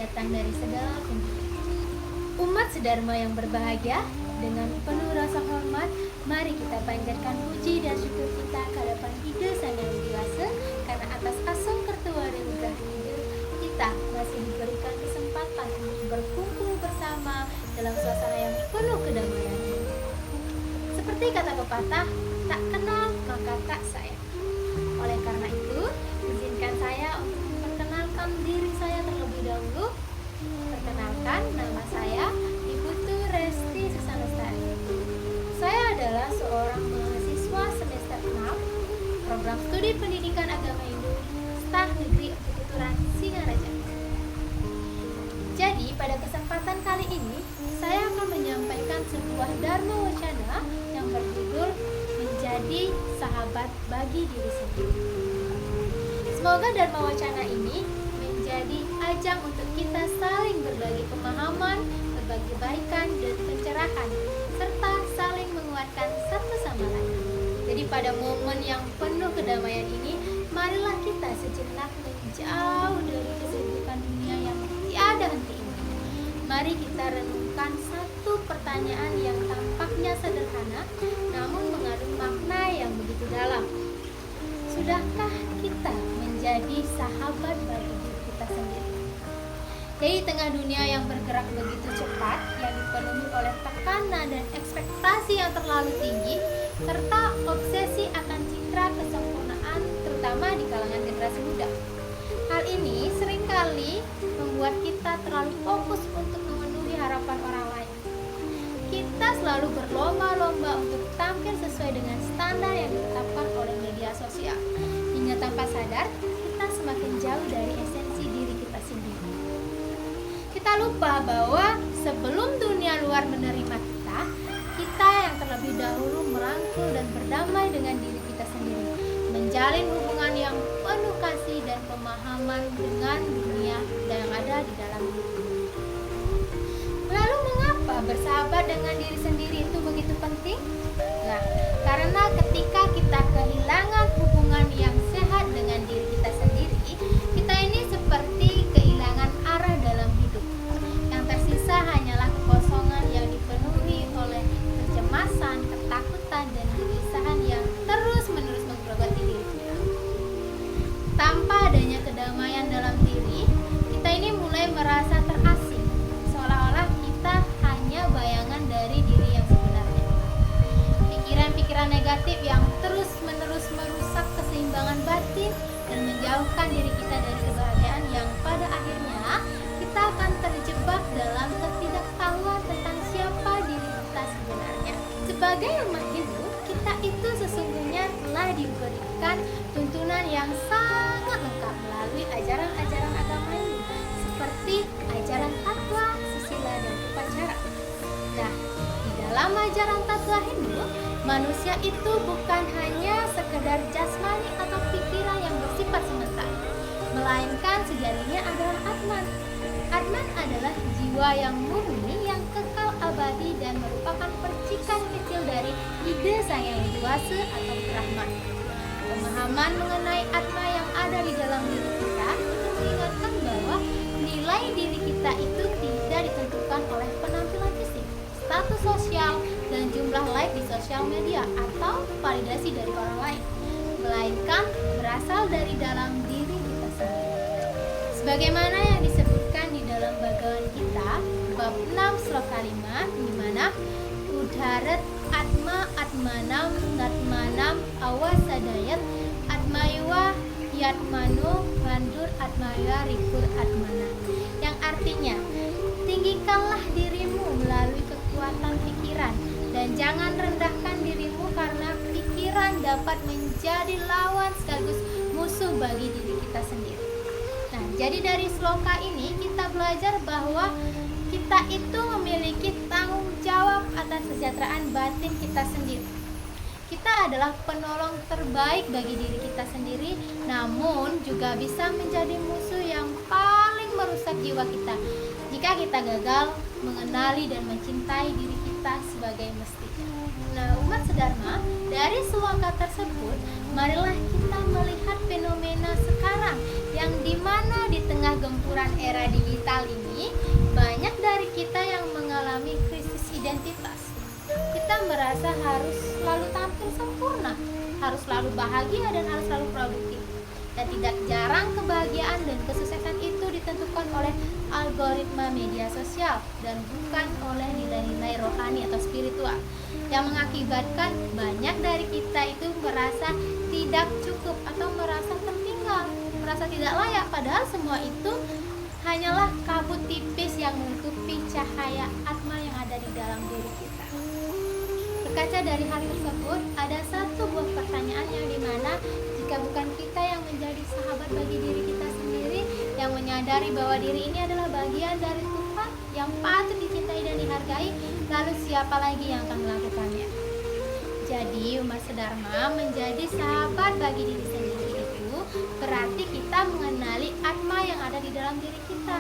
datang dari segala penjuru. Umat sedharma yang berbahagia, dengan penuh rasa hormat, mari kita panjatkan puji dan syukur kita ke hadapan Ida Sang Yang Widi Wasa, karena atas asung kertua dan nugrah hidup kita masih diberikan kesempatan untuk berkumpul bersama dalam suasana yang penuh kedamaian. Seperti kata pepatah, tak kenal maka tak sayang. Oleh karena itu, izinkan saya untuk memperkenalkan diri saya terlebih dahulu. Perkenalkan, nama saya Ibu Tu Resti Susanestari. Saya adalah seorang mahasiswa semester 6 program studi pendidikan agama Hindu Staf Negeri Pertuturan Singaraja. Jadi pada kesempatan kali ini saya akan menyampaikan sebuah dharma wacana yang berjudul menjadi sahabat bagi diri sendiri. Semoga dharma wacana ini menjadi ajang untuk kita saling berbagi pemahaman, berbagi kebaikan dan pencerahan, serta saling menguatkan satu sama lain. Jadi pada momen yang penuh kedamaian ini, marilah kita sejenak menjauh dari kesibukan dunia yang tiada henti ini. Mari kita renungkan satu pertanyaan yang tampaknya sederhana, namun mengandung makna yang begitu dalam. Sudahkah kita menjadi sahabat bagi diri kita sendiri? Di tengah dunia yang bergerak begitu cepat, yang dipenuhi oleh tekanan dan ekspektasi yang terlalu tinggi, serta obsesi akan citra kesempurnaan, terutama di kalangan generasi muda. Hal ini seringkali membuat kita terlalu fokus untuk memenuhi harapan orang lain. Kita selalu berlomba-lomba untuk tampil sesuai dengan standar yang ditetapkan oleh media sosial. Hingga tanpa sadar, kita semakin jauh dari esensi diri kita sendiri. Kita lupa bahwa sebelum dunia luar menerima kita, kita yang terlebih dahulu merangkul dan berdamai dengan diri kita sendiri, menjalin hubungan yang penuh kasih dan pemahaman dengan dunia yang ada di dalam diri. Lalu mengapa bersahabat dengan diri sendiri itu begitu penting? Nah, karena ketika kita kehilangan hubungan yang sehat dengan diri kita sendiri, kita ini seperti kehilangan arah dalam hidup. Yang tersisa hanyalah kekosongan yang dipenuhi oleh kecemasan, ketakutan, dan kegelisahan yang terus-menerus menggerogoti diri kita. Tanpa adanya kedamaian dalam diri, kita ini mulai merasa terasing, seolah-olah kita hanya bayangan dari diri yang sebenarnya. Pikiran-pikiran negatif yang terus-menerus merusak keseimbangan batin dan menjauhkan diri kita dari kebahagiaan yang pada akhirnya kita akan terjebak dalam ketidaktahuan tentang siapa diri kita sebenarnya. Sebagai umat Hindu, kita itu sesungguhnya telah diberikan tuntunan yang sangat lengkap melalui ajaran-ajaran agama Hindu, seperti ajaran tatwa, susila, dan upacara. Nah, di dalam ajaran tatwa Hindu, manusia itu bukan hanya sekedar jasmani atau pikiran yang bersifat sementara, melainkan sejatinya adalah Atman. Atman adalah jiwa yang murni, yang kekal abadi dan merupakan percikan kecil dari Ida Sang Yang Widi Wasa atau Brahman. Pemahaman mengenai Atma yang ada di dalam diri kita itu mengingatkan bahwa nilai diri kita itu tidak ditentukan oleh penampilan fisik, status sosial, dan jumlah like di sosial media atau validasi dari orang lain, melainkan berasal dari dalam diri kita sendiri. Sebagaimana yang disebutkan di dalam Bhagavad Gita bab 6 sloka 5, di mana Udharat Atma Atmanam Natmanam Awasadayat Atmayuwa Yatmano Bandur Atmaya Rikur Atmana, yang artinya tinggikanlah dirimu melalui kekuatan pikiran dan jangan rendahkan dirimu karena pikiran dapat menjadi lawan sekaligus musuh bagi diri kita sendiri. Nah, jadi dari sloka ini kita belajar bahwa kita itu memiliki tanggung jawab atas kesejahteraan batin kita sendiri. Kita adalah penolong terbaik bagi diri kita sendiri, namun juga bisa menjadi musuh yang paling merusak jiwa kita jika kita gagal mengenali dan mencintai diri kita sebagai mestinya. Nah, umat sedharma, dari suaka tersebut, marilah kita melihat fenomena sekarang yang dimana di tengah gempuran era digital ini, banyak dari kita yang mengalami krisis identitas. Kita merasa harus selalu tampil sempurna, harus selalu bahagia dan harus selalu produktif. Dan tidak jarang kebahagiaan dan kesuksesan itu ditentukan oleh algoritma media sosial dan bukan oleh nilai-nilai rohani atau spiritual, yang mengakibatkan banyak dari kita itu merasa tidak cukup atau merasa tertinggal, merasa tidak layak, padahal semua itu hanyalah kabut tipis yang menutupi cahaya atma yang ada di dalam diri kita. Berkaca dari hal tersebut, ada satu buah pertanyaan yang dimana jika bukan kita yang menjadi sahabat bagi diri kita sendiri, yang menyadari bahwa diri ini adalah bagian dari Tuhan yang patut dicintai dan dihargai, lalu siapa lagi yang akan melakukannya? Jadi umat sedharma, menjadi sahabat bagi diri sendiri itu berarti kita mengenali atma yang ada di dalam diri kita,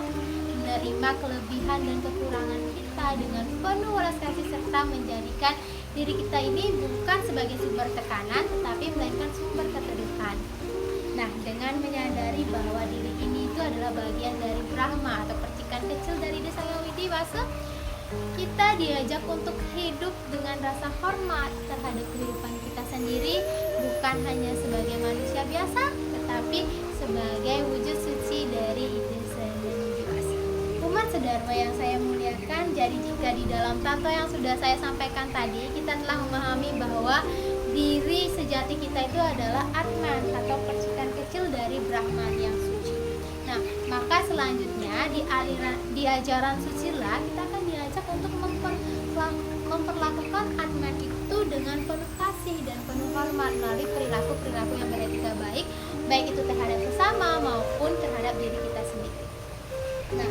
menerima kelebihan dan kekurangan kita dengan penuh welas kasih, serta menjadikan diri kita ini bukan sebagai sumber tekanan tetapi melainkan sumber keteduhan. Nah, dengan menyadari bahwa diri ini itu adalah bagian dari Brahma atau percikan kecil dari desa yang widiwasa, kita diajak untuk hidup dengan rasa hormat terhadap kehidupan kita sendiri, bukan hanya sebagai manusia biasa tetapi sebagai wujud suci dari desa yang widiwasa. Umat sedharma yang saya muliakan, jadi jika di dalam tato yang sudah saya sampaikan tadi, kita telah memahami bahwa diri sejati kita itu adalah Atman atau percikan kecil dari Brahman yang suci. Nah, maka selanjutnya di ajaran susila kita akan diajak untuk memperlakukan Atman itu dengan penuh kasih dan penuh hormat melalui perilaku-perilaku yang beretika baik, baik itu terhadap sesama maupun terhadap diri kita sendiri. Nah,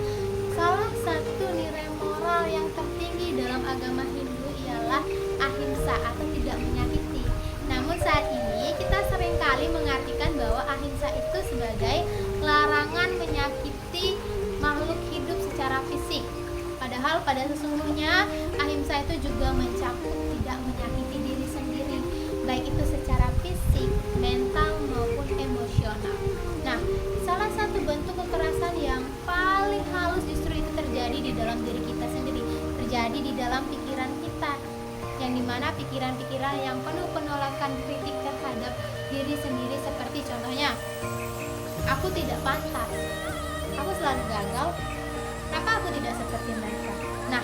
salah satu nilai moral yang tertinggi dalam agama Hindu ialah ahimsa atau tidak menyakiti. Namun saat ini kita seringkali mengartikan bahwa ahimsa itu sebagai larangan menyakiti makhluk hidup secara fisik. Padahal pada sesungguhnya ahimsa itu juga mencakup tidak menyakiti diri sendiri, baik itu secara fisik, mental maupun emosional. Nah, salah satu bentuk kekerasan yang paling halus justru itu terjadi di dalam diri kita sendiri, terjadi di dalam pikiran kita, yang dimana pikiran-pikiran yang penuh penolakan kritik terhadap diri sendiri, seperti contohnya, aku tidak pantas, aku selalu gagal, kenapa aku tidak seperti mereka. Nah,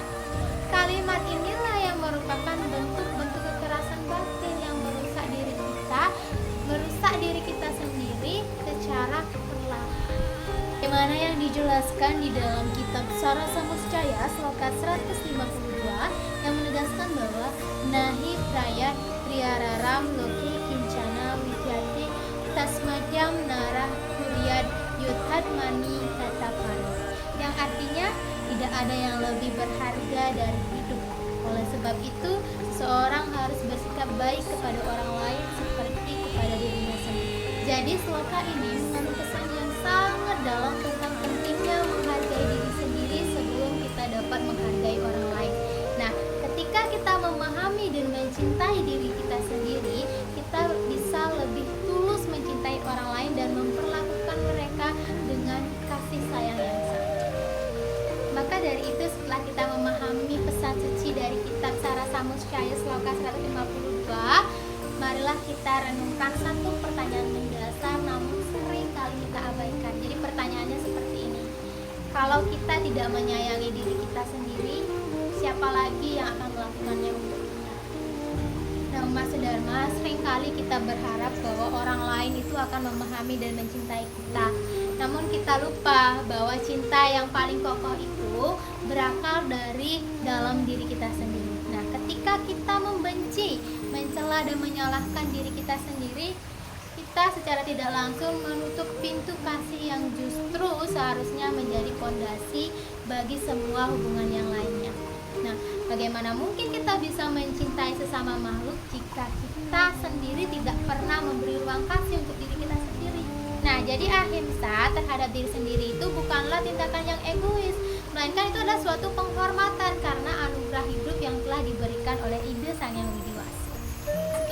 kalimat inilah yang merupakan bentuk-bentuk kekerasan batin yang merusak diri kita, merusak diri kita sendiri secara perlahan. Bagaimana yang dijelaskan di dalam kitab Sarasa Muscaya sloka 152 yang menegaskan bahwa nahi prayat priyararam loki kincana widyati tasmadyam narah kuryad yudhat mani tatapani, yang artinya tidak ada yang lebih berharga dari hidup. Oleh sebab itu, seseorang harus bersikap baik kepada orang lain seperti kepada dirinya sendiri. Jadi sloka ini mengandung pesan yang sangat dalam tentang pentingnya menghargai diri sendiri sebelum kita dapat menghargai orang lain. Nah, ketika kita memahami dan mencintai diri kita sendiri, kita bisa lebih tulus mencintai orang lain dan memperlakukan mereka dengan kasih sayang yang sama. Maka dari itu, setelah kita memahami pesan suci dari kitab Sarasa Muscaya sloka 152, marilah kita renungkan satu pertanyaan mendasar namun sering kali kita abaikan. Jadi pertanyaannya seperti ini: kalau kita tidak menyayangi diri kita sendiri, siapa lagi yang akan melakukannya untuk kita? Nah, umat sedharma, seringkali kita berharap bahwa orang lain itu akan memahami dan mencintai kita. Namun kita lupa bahwa cinta yang paling kokoh itu berakar dari dalam diri kita sendiri. Nah, ketika kita membenci, mencela dan menyalahkan diri kita sendiri, kita secara tidak langsung menutup pintu kasih yang justru seharusnya menjadi fondasi bagi semua hubungan yang lainnya. Nah, bagaimana mungkin kita bisa mencintai sesama makhluk jika kita sendiri tidak pernah memberi ruang kasih untuk diri kita sendiri? Nah, jadi ahimsa terhadap diri sendiri itu bukanlah tindakan yang egois, melainkan itu adalah suatu penghormatan karena anugerah hidup yang telah diberikan oleh Ida Sang Yang Widiwasa.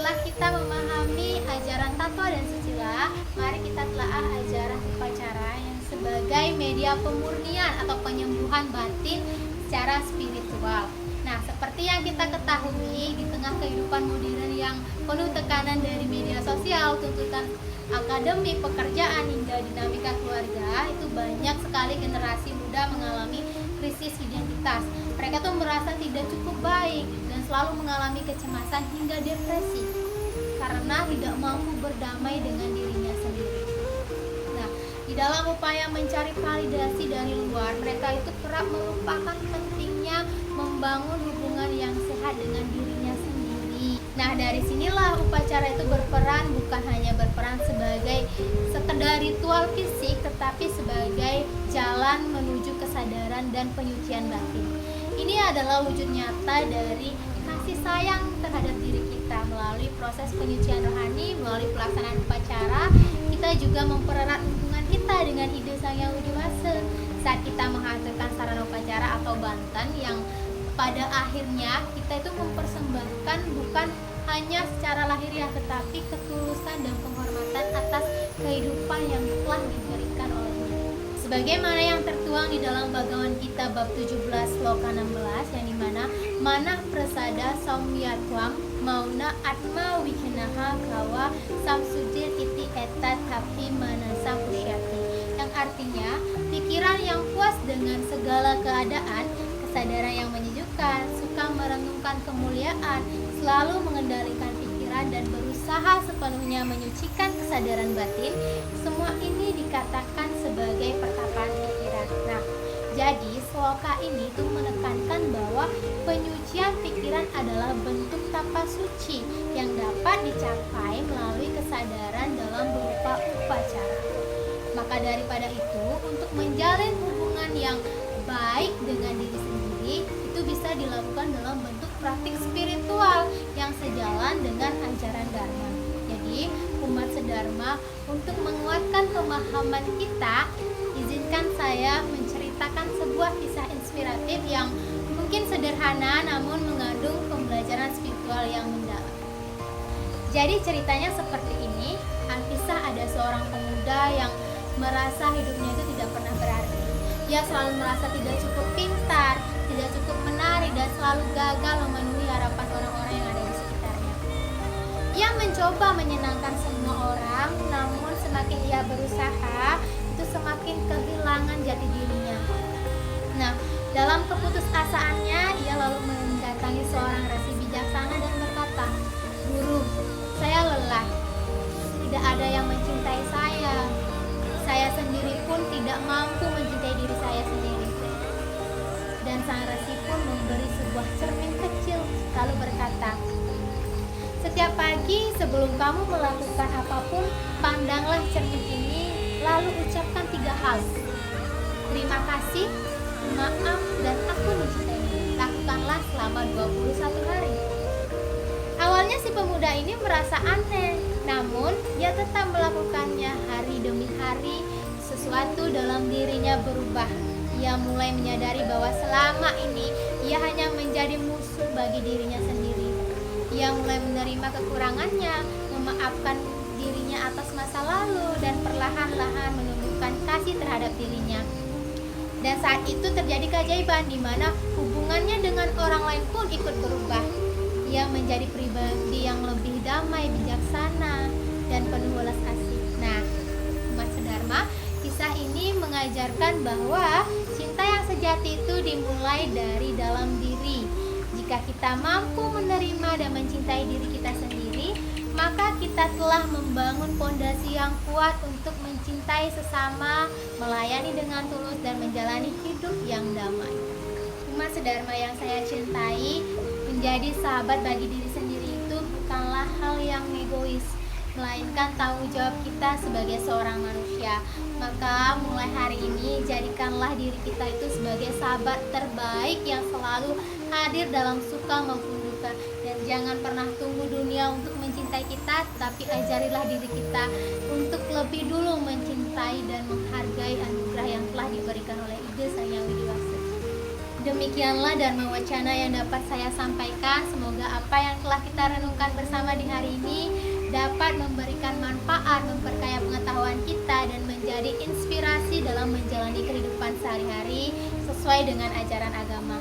setelah kita memahami ajaran Tatwa dan Susila, mari kita telaah ajaran upacara yang sebagai media pemurnian atau penyembuhan batin secara spiritual. Nah, seperti yang kita ketahui, di tengah kehidupan modern yang penuh tekanan dari media sosial, tuntutan akademik, pekerjaan, hingga dinamika keluarga, itu banyak sekali generasi muda mengalami krisis identitas. Mereka tuh merasa tidak cukup baik dan selalu mengalami kecemasan hingga depresi karena tidak mampu berdamai dengan dirinya sendiri. Nah, di dalam upaya mencari validasi dari luar, mereka itu kerap melupakan pentingnya membangun hubungan yang sehat dengan dirinya sendiri. Nah, dari sinilah upacara itu berperan, bukan hanya berperan sebagai sekedar ritual fisik, tetapi sebagai jalan menuju kesadaran dan penyucian batin. Ini adalah wujud nyata dari kasih sayang terhadap diri kita. Melalui proses penyucian rohani, melalui pelaksanaan upacara, kita juga mempererat hubungan kita dengan ide Sang Yang Widi Wase. Saat kita menghasilkan sarana upacara atau banten yang pada akhirnya kita itu mempersembahkan bukan hanya secara lahiriah, tetapi ketulusan dan penghormatan atas kehidupan yang telah diberikan olehnya. Sebagaimana yang tertuang di dalam Bhagavad Gita bab 17 sloka 16, yang dimana manah prasada saumyatwam mauna atma wikinaha kawa samsujir iti etat tapi manasa pusyati, yang artinya pikiran yang puas dengan segala keadaan, kesadaran yang menyejukkan, suka merenungkan kemuliaan, selalu mengendalikan pikiran dan berusaha sepenuhnya menyucikan kesadaran batin. Semua ini dikatakan sebagai pertapaan pikiran. Nah, jadi sloka ini tuh menekankan bahwa penyucian pikiran adalah bentuk tapa suci yang dapat dicapai melalui kesadaran dalam berupa upacara. Maka daripada itu, untuk menjalin hubungan yang baik dengan diri sendiri itu bisa dilakukan dalam bentuk praktik spiritual yang sejalan dengan ajaran Dharma. Jadi, umat sedharma, untuk menguatkan pemahaman kita, izinkan saya menceritakan sebuah kisah inspiratif yang mungkin sederhana namun mengandung pembelajaran spiritual yang mendalam. Jadi ceritanya seperti ini. Alkisah ada seorang pemuda yang merasa hidupnya itu tidak pernah berarti. Ia selalu merasa tidak cukup pintar, tidak cukup menarik, dan selalu gagal memenuhi harapan orang-orang yang ada di sekitarnya. Ia mencoba menyenangkan semua orang, namun semakin ia berusaha, itu semakin kehilangan jati dirinya. Nah, dalam keputusasaannya, ia lalu mendatangi seorang rasi bijaksana dan berkata, "Guru, saya lelah. Tidak ada yang mencintai saya. Saya sendiri pun tidak mampu mencintai diri saya sendiri." Dan sang rasi pun memberi sebuah cermin kecil, lalu berkata, "Setiap pagi sebelum kamu melakukan apapun, pandanglah cermin ini, lalu ucapkan 3 hal. Terima kasih, maaf, dan aku mencintaimu. Lakukanlah selama 21 hari." Awalnya si pemuda ini merasa aneh, namun ia tetap melakukannya hari demi hari. Sesuatu dalam dirinya berubah. Ia mulai menyadari bahwa selama ini ia hanya menjadi musuh bagi dirinya sendiri. Ia mulai menerima kekurangannya, memaafkan dirinya atas masa lalu, dan perlahan-lahan menumbuhkan kasih terhadap dirinya. Dan saat itu terjadi keajaiban di mana hubungannya dengan orang lain pun ikut berubah. Ia menjadi pribadi yang lebih damai, bijaksana, dan penuh welas asih. Nah, umat sedharma, kisah ini mengajarkan bahwa cinta yang sejati itu dimulai dari dalam diri. Jika kita mampu menerima dan mencintai diri kita sendiri, maka kita telah membangun fondasi yang kuat untuk mencintai sesama, melayani dengan tulus, dan menjalani hidup yang damai. Umat sedharma yang saya cintai, menjadi sahabat bagi diri sendiri itu bukanlah hal yang egois, melainkan tanggung jawab kita sebagai seorang manusia. Maka mulai hari ini jadikanlah diri kita itu sebagai sahabat terbaik yang selalu hadir dalam suka maupun duka. Dan jangan pernah tunggu dunia untuk mencintai kita, tapi ajarilah diri kita untuk lebih dulu mencintai dan menghargai anugerah yang telah diberikan oleh Ide Sang Yang Widi Wase. Demikianlah Dharma Wacana yang dapat saya sampaikan. Semoga apa yang telah kita renungkan bersama di hari ini dapat memberikan manfaat, memperkaya pengetahuan kita, dan menjadi inspirasi dalam menjalani kehidupan sehari-hari sesuai dengan ajaran agama.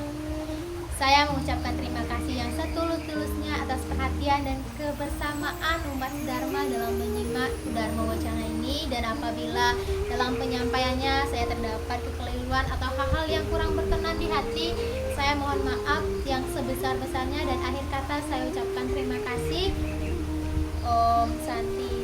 Saya mengucapkan terima kasih yang setulus-tulusnya atas perhatian dan kebersamaan umat Dharma dalam menyimak Dharma Wacana ini. Dan apabila dalam penyampaiannya saya terdapat kekeliruan atau hal-hal yang kurang berkenan di hati, saya mohon maaf yang sebesar-besarnya, dan akhir kata saya ucapkan terima kasih. Om Santi.